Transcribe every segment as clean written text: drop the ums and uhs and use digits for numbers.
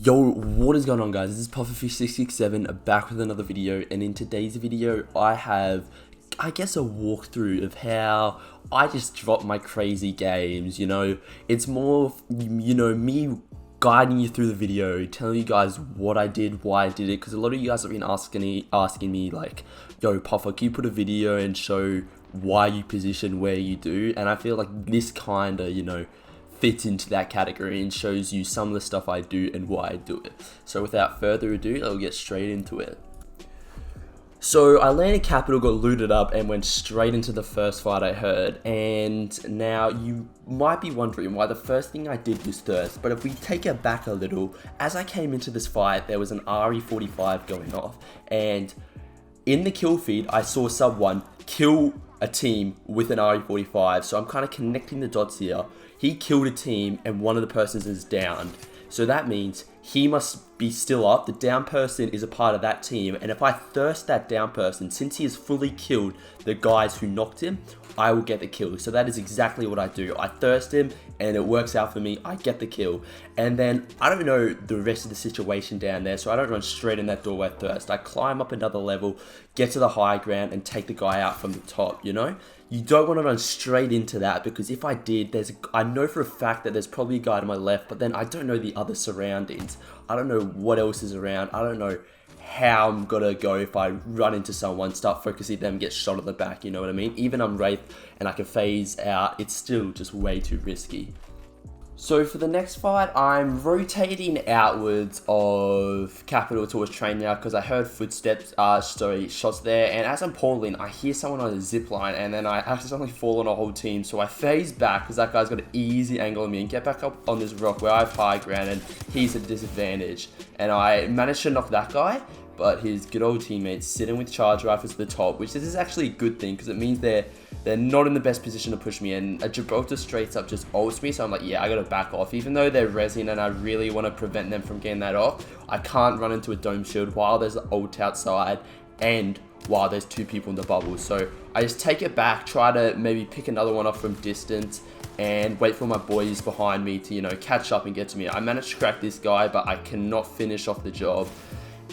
Yo, what is going on, guys? This is Pufferfish667 back with another video, and in today's video I have, I guess, a walkthrough of how I just drop my crazy games. It's more me guiding you through the video, telling you guys what I did, why I did it, because a lot of you guys have been asking me like, yo Puffer, can you put a video and show why you position where you do? And I feel like this kinda fits into that category and shows you some of the stuff I do and why I do it. So without further ado, I'll get straight into it. So I landed capital, got looted up, and went straight into the first fight I heard. And now you might be wondering why the first thing I did was thirst, but if we take it back a little, as I came into this fight, there was an RE45 going off, and in the kill feed, I saw someone kill a team with an RE45, so I'm kind of connecting the dots here. He killed a team and one of the persons is down. So that means he must be still up. The down person is a part of that team. And if I thirst that down person, since he has fully killed the guys who knocked him, I will get the kill. So that is exactly what I do. I thirst him and it works out for me. I get the kill. And then I don't know the rest of the situation down there, so I don't run straight in that doorway thirst. I climb up another level, get to the high ground and take the guy out from the top, You don't want to run straight into that, because if I did, I know for a fact that there's probably a guy to my left, but then I don't know the other surroundings. I don't know what else is around. I don't know how I'm gonna go if I run into someone, start focusing them, get shot at the back, you know what I mean? Even I'm Wraith and I can phase out, it's still just way too risky. So for the next fight, I'm rotating outwards of capital towards train now because I heard shots there, and as I'm pulling, I hear someone on a zip line, and then I accidentally fall on a whole team, so I phase back because that guy's got an easy angle on me and get back up on this rock where I have high ground and he's at a disadvantage, and I managed to knock that guy, but his good old teammates sitting with charge rifles at the top, which this is actually a good thing because it means they're not in the best position to push me, and a Gibraltar straight up just ults me, so I'm like, yeah, I gotta back off. Even though they're rezzing and I really want to prevent them from getting that off, I can't run into a dome shield while there's an ult outside and while there's two people in the bubble. So I just take it back, try to maybe pick another one off from distance and wait for my boys behind me to, catch up and get to me. I managed to crack this guy, but I cannot finish off the job.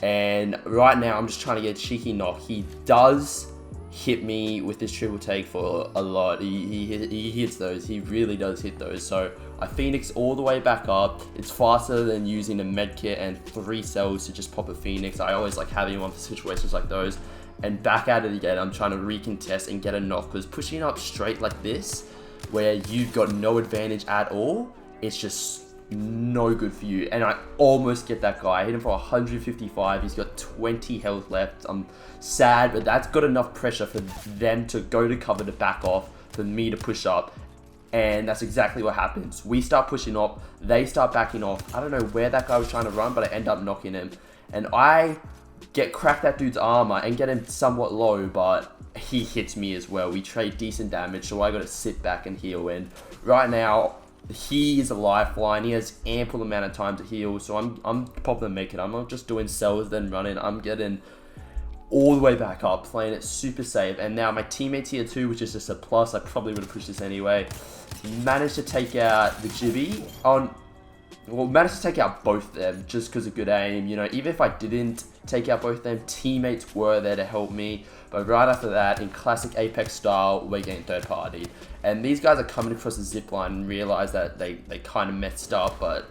And right now I'm just trying to get a cheeky knock. He does hit me with this triple take for a lot. He hits those. He really does hit those. So I Phoenix all the way back up. It's faster than using a med kit and 3 cells to just pop a Phoenix. I always like having one for situations like those. And back at it again. I'm trying to recontest and get a knock, because pushing up straight like this, where you've got no advantage at all, it's just no good for you. And I almost get that guy. I hit him for 155. He's got 20 health left. I'm sad, but that's got enough pressure for them to go to cover to back off, for me to push up. And that's exactly what happens. We start pushing up, they start backing off. I don't know where that guy was trying to run, but I end up knocking him. And I crack that dude's armor and get him somewhat low, but he hits me as well. We trade decent damage, so I gotta sit back and heal. And right now, he is a lifeline. He has ample amount of time to heal, so I'm popping the make it. I'm not just doing cells then running. I'm getting all the way back up, playing it super safe. And now my teammate's here too, which is just a plus. I probably would have pushed this anyway. Managed to take out the Jibby managed to take out both of them just because of good aim. Even if I didn't take out both of them, teammates were there to help me. But right after that, in classic Apex style, we're getting third party. And these guys are coming across the zip line and realize that they kind of messed up, but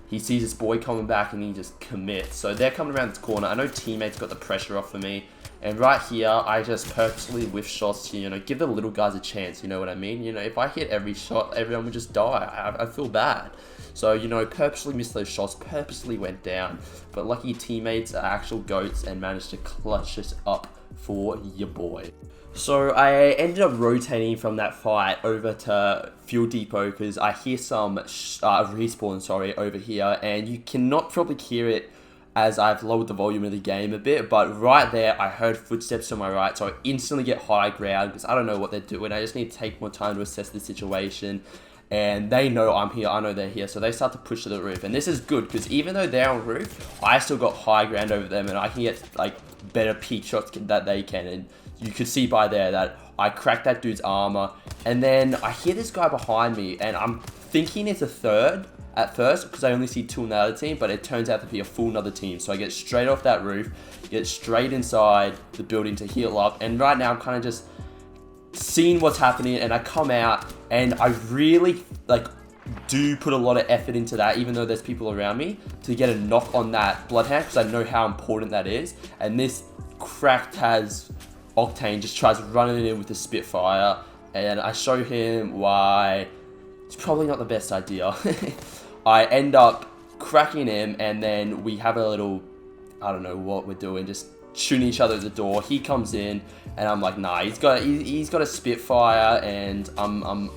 he sees his boy coming back and he just commits. So they're coming around this corner. I know teammates got the pressure off for me. And right here, I just purposely whiff shots to, give the little guys a chance, you know what I mean? If I hit every shot, everyone would just die. I feel bad. So, purposely missed those shots, purposely went down. But lucky teammates are actual goats and managed to clutch it up for your boy. So I ended up rotating from that fight over to Fuel Depot because I hear some respawn, over here, and you cannot probably hear it as I've lowered the volume of the game a bit, but right there I heard footsteps to my right, so I instantly get high ground because I don't know what they're doing. I just need to take more time to assess the situation. And they know I'm here, I know they're here, so they start to push to the roof. And this is good, because even though they're on roof, I still got high ground over them, and I can get, better peak shots that they can. And you could see by there that I cracked that dude's armor. And then I hear this guy behind me, and I'm thinking it's a third, at first because I only see two on the other team, but it turns out to be a full another team. So I get straight off that roof, get straight inside the building to heal up, and right now I'm kind of just seeing what's happening, and I come out and I really do put a lot of effort into that, even though there's people around me, to get a knock on that Bloodhound because I know how important that is. And this cracked has Octane just tries running in with the Spitfire, and I show him why it's probably not the best idea. I end up cracking him, and then we have a little, I don't know what we're doing, just shooting each other at the door. He comes in, and I'm like, nah, he's got a Spitfire, and I'm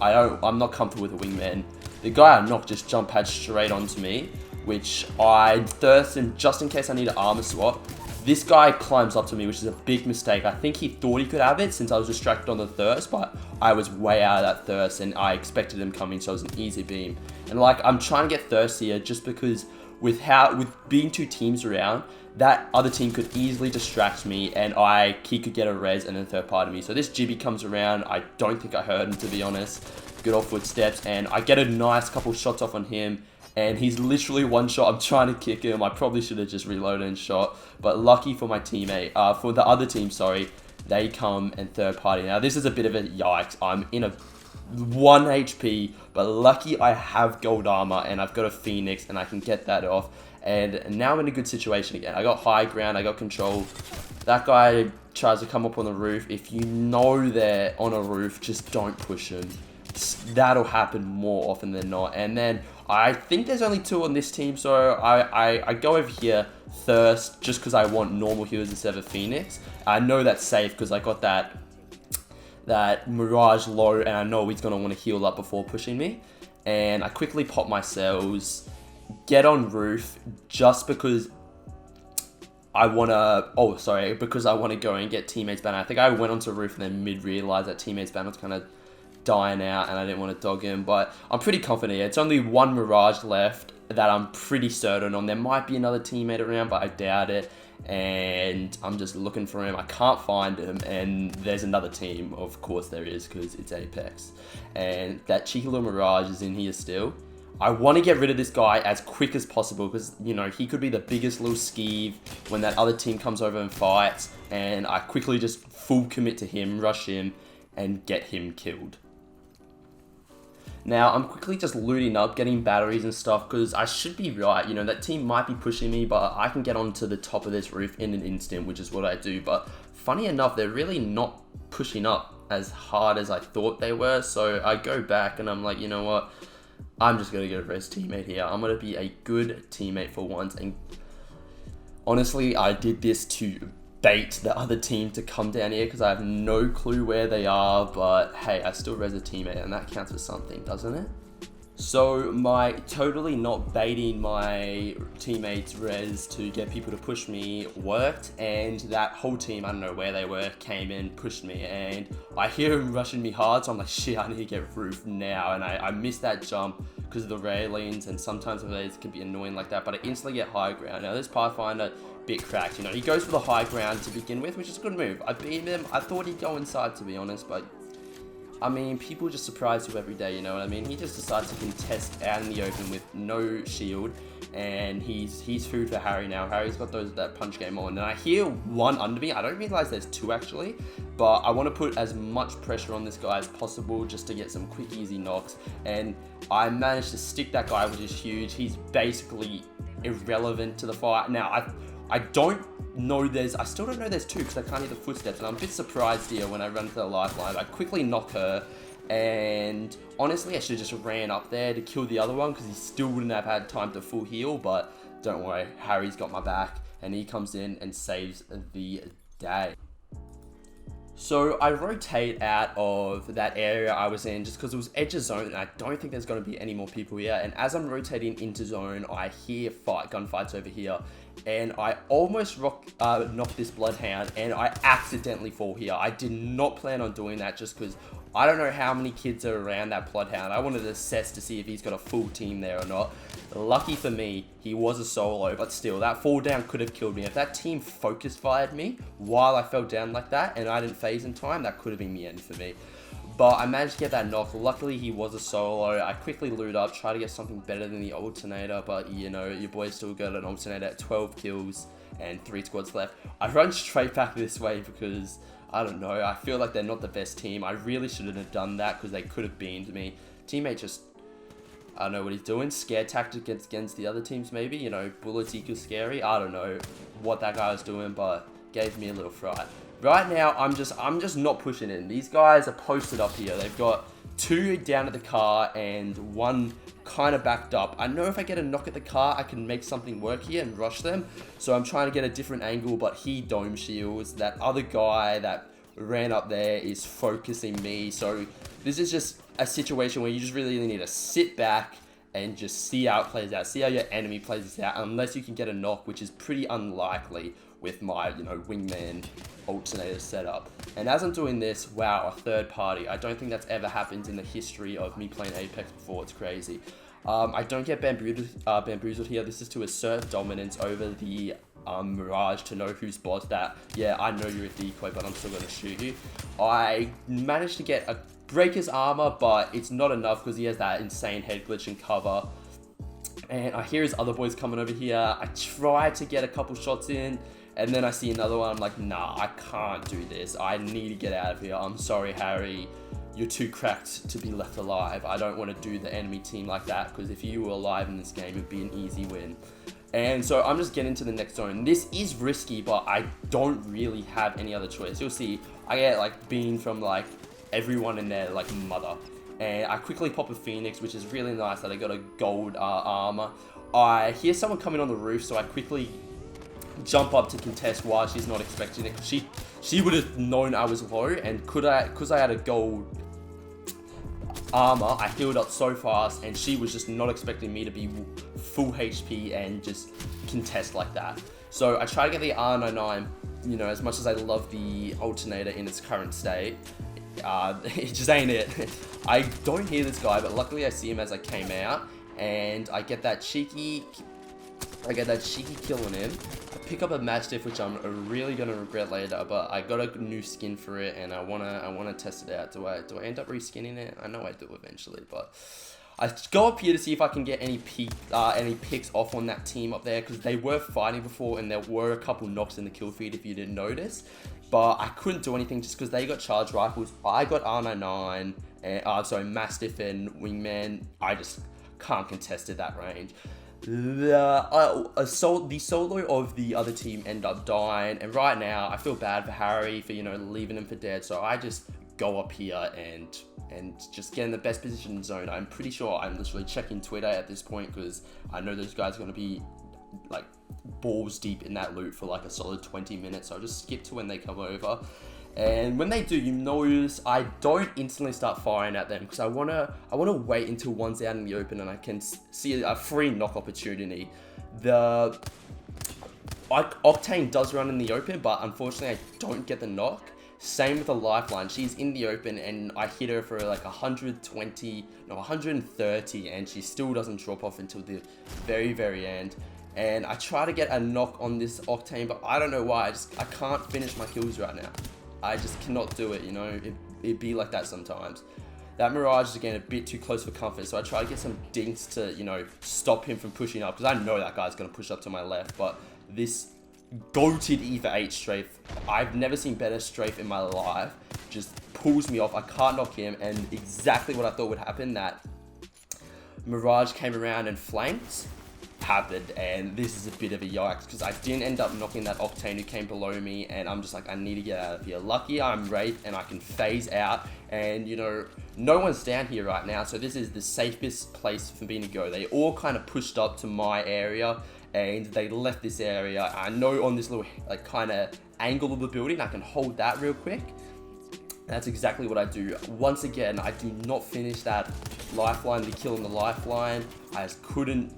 not comfortable with a wingman. The guy I knocked just jump pad straight onto me, which I thirst him just in case I need an armor swap. This guy climbs up to me, which is a big mistake. I think he thought he could have it since I was distracted on the thirst, but I was way out of that thirst, and I expected him coming, so it was an easy beam. And I'm trying to get thirstier just because with being two teams around, that other team could easily distract me, and he could get a res and then third party me. So this Jibby comes around. I don't think I heard him, to be honest. Good old footsteps, and I get a nice couple shots off on him. And he's literally one shot. I'm trying to kick him. I probably should have just reloaded and shot. But lucky for my teammate, for the other team, sorry, they come and third party. Now, this is a bit of a yikes. I'm in a 1 HP, but lucky I have gold armor and I've got a Phoenix and I can get that off. And now I'm in a good situation again. I got high ground. I got control. That guy tries to come up on the roof. If you know they're on a roof, just don't push him. That'll happen more often than not. And then I think there's only two on this team, so I go over here thirst just because I want normal heals instead of a Phoenix. I know that's safe because I got that Mirage low, and I know he's going to want to heal up before pushing me. And I quickly pop my cells, get on roof just because I want to, because I want to go and get teammates banner. I think I went onto roof and then mid-realized that teammates banner was kind of dying out and I didn't want to dog him, but I'm pretty confident. It's only one Mirage left that I'm pretty certain on. There might be another teammate around, but I doubt it, and I'm just looking for him. I can't find him, and there's another team. Of course there is, because it's Apex, and that cheeky little Mirage is in here still. I want to get rid of this guy as quick as possible because, you know, he could be the biggest little skeeve when that other team comes over and fights, and I quickly just full commit to him, rush him, and get him killed. Now, I'm quickly just looting up, getting batteries and stuff, because I should be right. You know, that team might be pushing me, but I can get onto the top of this roof in an instant, which is what I do. But funny enough, they're really not pushing up as hard as I thought they were. So I go back and I'm like, you know what? I'm just going to get a res teammate here. I'm going to be a good teammate for once. And honestly, I did this to bait the other team to come down here because I have no clue where they are, but hey, I still res a teammate and that counts for something, doesn't it? So my totally not baiting my teammates res to get people to push me worked, and that whole team, I don't know where they were, came in, pushed me, and I hear him rushing me hard, so I'm like, shit, I need to get roof now, and I missed that jump because of the railings, and sometimes the railings can be annoying like that, but I instantly get high ground. Now this Pathfinder, bit cracked, you know, he goes for the high ground to begin with, which is a good move. I beat him. I thought he'd go inside, to be honest, but I mean, people just surprise you every day, you know what I mean? He just decides to contest out in the open with no shield, and he's food for Harry now. Harry's got that punch game on, and I hear one under me. I don't realize there's two actually, but I want to put as much pressure on this guy as possible just to get some quick, easy knocks, and I managed to stick that guy, which is huge. He's basically irrelevant to the fight. Now, I don't know I still don't know there's two because I can't hear the footsteps, and I'm a bit surprised here when I run to the lifeline. I quickly knock her, and honestly I should have just ran up there to kill the other one because he still wouldn't have had time to full heal, but don't worry, Harry's got my back and he comes in and saves the day. So I rotate out of that area I was in just because it was edge of zone and I don't think there's going to be any more people here. And as I'm rotating into zone, I hear gunfights over here, and I almost knock this Bloodhound, and I accidentally fall here. I did not plan on doing that just because I don't know how many kids are around that Bloodhound. I wanted to assess to see if he's got a full team there or not. Lucky for me, he was a solo, but still, that fall down could have killed me. If that team focus fired me while I fell down like that and I didn't phase in time, that could have been the end for me. But I managed to get that knock. Luckily, he was a solo. I quickly loot up, try to get something better than the alternator. But, you know, your boy still got an alternator at 12 kills and 3 squads left. I run straight back this way because, I don't know, I feel like they're not the best team. I really shouldn't have done that because they could have beamed me. Teammate just, I don't know what he's doing. Scare tactics against the other teams maybe. You know, bullets equal scary. I don't know what that guy was doing, but gave me a little fright. Right now, I'm just not pushing in. These guys are posted up here. They've got 2 down at the car and 1 kind of backed up. I know if I get a knock at the car, I can make something work here and rush them. So I'm trying to get a different angle, but he dome shields. That other guy that ran up there is focusing me. So this is just a situation where you just really need to sit back and just see how it plays out. See how your enemy plays this out, unless you can get a knock, which is pretty unlikely with my, you know, wingman alternator setup. And as I'm doing this, wow, a third party. I don't think that's ever happened in the history of me playing Apex before. It's crazy. I don't get bamboozled here. This is to assert dominance over the Mirage, to know who's boss that. Yeah, I know you're a decoy, but I'm still going to shoot you. I managed to get a break his armor, but it's not enough because he has that insane head glitch and cover. And I hear his other boys coming over here. I try to get a couple shots in, and then I see another one. I'm like, nah, I can't do this. I need to get out of here. I'm sorry, Harry. You're too cracked to be left alive. I don't want to do the enemy team like that, because if you were alive in this game, it'd be an easy win. And so I'm just getting to the next zone. This is risky, but I don't really have any other choice. You'll see, I get like beamed from like everyone in there like mother. And I quickly pop a Phoenix, which is really nice that I got a gold armor. I hear someone coming on the roof, so I quickly jump up to contest while she's not expecting it. She would have known I was low, and because I had a gold armor, I healed up so fast, and she was just not expecting me to be full HP and just contest like that. So I try to get the R99, you know, as much as I love the alternator in its current state, it just ain't it. I don't hear this guy, but luckily I see him as I came out, and I get that cheeky kill on him. I pick up a match diff, which I'm really gonna regret later, but I got a new skin for it, and I wanna test it out. Do I end up reskinning it? I know I do eventually, but I go up here to see if I can get any picks off on that team up there, because they were fighting before, and there were a couple knocks in the kill feed if you didn't notice. But I couldn't do anything just because they got charged rifles. I got R99, and sorry, Mastiff and Wingman. I just can't contest at that range. The solo of the other team end up dying, and right now I feel bad for Harry for, you know, leaving him for dead. So I just go up here and just get in the best position in zone. I'm pretty sure I'm literally checking Twitter at this point, because I know those guys are going to be like balls deep in that loot for like a solid 20 minutes. So I'll just skip to when they come over. And when they do, you notice I don't instantly start firing at them, because I wanna wait until one's out in the open and I can see a free knock opportunity. The Octane does run in the open, but unfortunately I don't get the knock. Same with the lifeline. She's in the open, and I hit her for like 130, and she still doesn't drop off until the very, very end. And I try to get a knock on this Octane, but I don't know why. I can't finish my kills right now. I just cannot do it, you know. It'd be like that sometimes. That Mirage is, again, a bit too close for comfort, so I try to get some dinks to, you know, stop him from pushing up, because I know that guy's going to push up to my left. But this goated Eva 8 strafe, I've never seen better strafe in my life, just pulls me off. I can't knock him, and exactly what I thought would happen, that Mirage came around and flanked, happened. And this is a bit of a yikes, because I didn't end up knocking that Octane who came below me, and I'm just like, I need to get out of here. Lucky I'm Wraith and I can phase out, and, you know, no one's down here right now, so this is the safest place for me to go. They all kind of pushed up to my area, and they left this area. I know on this little like kind of angle of the building, I can hold that real quick. That's exactly what I do. Once again, I do not finish that lifeline, the kill on the lifeline. I just couldn't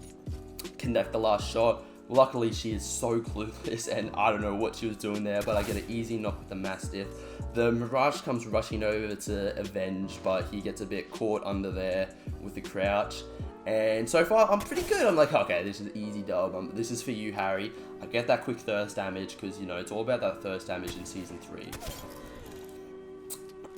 connect the last shot. Luckily, she is so clueless, and I don't know what she was doing there, but I get an easy knock with the Mastiff. The Mirage comes rushing over to avenge, but he gets a bit caught under there with the crouch. And so far, I'm pretty good. I'm like, okay, this is easy dub. This is for you, Harry. I get that quick thirst damage, because, you know, it's all about that thirst damage in Season 3.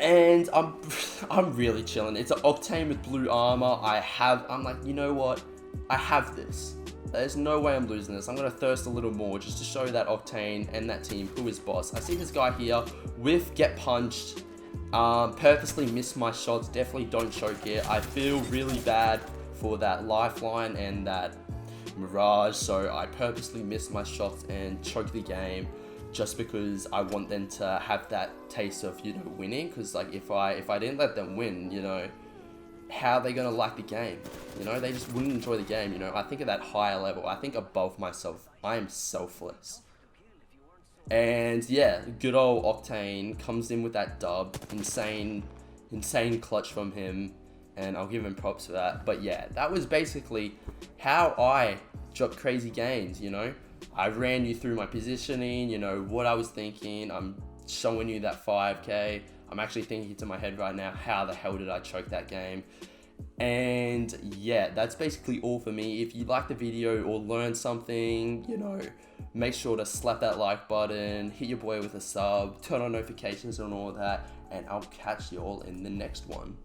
And I'm really chilling. It's an Octane with blue armor. I'm like, you know what? I have this. There's no way I'm losing this. I'm gonna thirst a little more just to show that Octane and that team who is boss. I see this guy here with get punched. Purposely miss my shots. Definitely don't choke it. I feel really bad for that lifeline and that mirage, so I purposely miss my shots and choke the game just because I want them to have that taste of, you know, winning. Because like if I didn't let them win, you know, how are they gonna like the game? You know, they just wouldn't enjoy the game. You know, I think at that higher level, I think above myself, I am selfless. And yeah, good old Octane comes in with that dub. Insane clutch from him, and I'll give him props for that. But yeah, that was basically how I dropped crazy games, you know. I ran you through my positioning, you know, what I was thinking. I'm showing you that 5k. I'm actually thinking to my head right now, how the hell did I choke that game? And yeah, that's basically all for me. If you like the video or learned something, you know, make sure to slap that like button, hit your boy with a sub, turn on notifications and all that, and I'll catch you all in the next one.